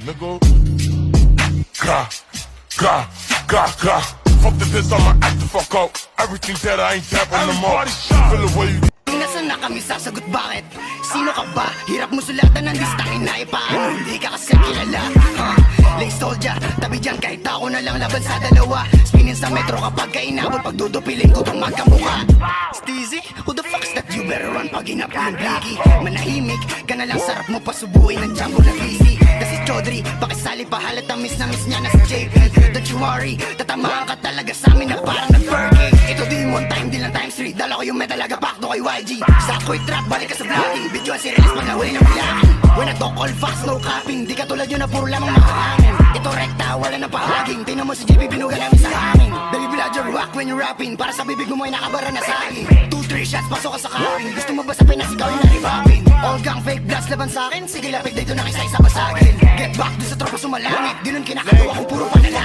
nigga. Ga. Fuck the biz, I'ma act the fuck out. Everything that I ain't tapping them all. Feel the way you. Nasaan na kami sasagot bakit? Sino ka ba? Hirap mo sulatan ng listahin na ipaano. Hindi ka kasi kilala, Lay soldier, tabi dyan kahit ako na lang laban sa dalawa. Spinning sa metro kapag kainabot, pagdudupiling ko itong magkamuka. Steezy, who the fuck's that? You better run pag inap yung blinky. Manahimik ka na lang, sarap mo pasubuhin ng jumbo na busy. Kasi Chodri, pakisali pa halat ang miss na miss niya na si JP. Don't you worry, tatamaan ka talaga sa amin na parang nag-perking. Ito di one time, di lang times 3. Dala ko yung metal agapakto kay YG. Sako'y trap, balik ka sa vlogging. Video ang serious pag nawin ng bilangin. When I talk all facts, no capping. Di ka tulad yun na puro lamang makahangin. Ito rekta, wala na pahaging. Tingnan mo si JP, binuga namin sa hangin. Baby, blood your rock when you're rapping. Para sa bibig mo ay nakabara na sa akin. 2-3 shots, pasok ka sa karing. Gusto mo ba sa Pinas, ikaw yung naribapin? All gang fake blast laban sa akin. Sige lapit dito na kisay sa basagin. Get back, di sa tropa sumalangit. Di nun kinakagawa kong puro panalangin.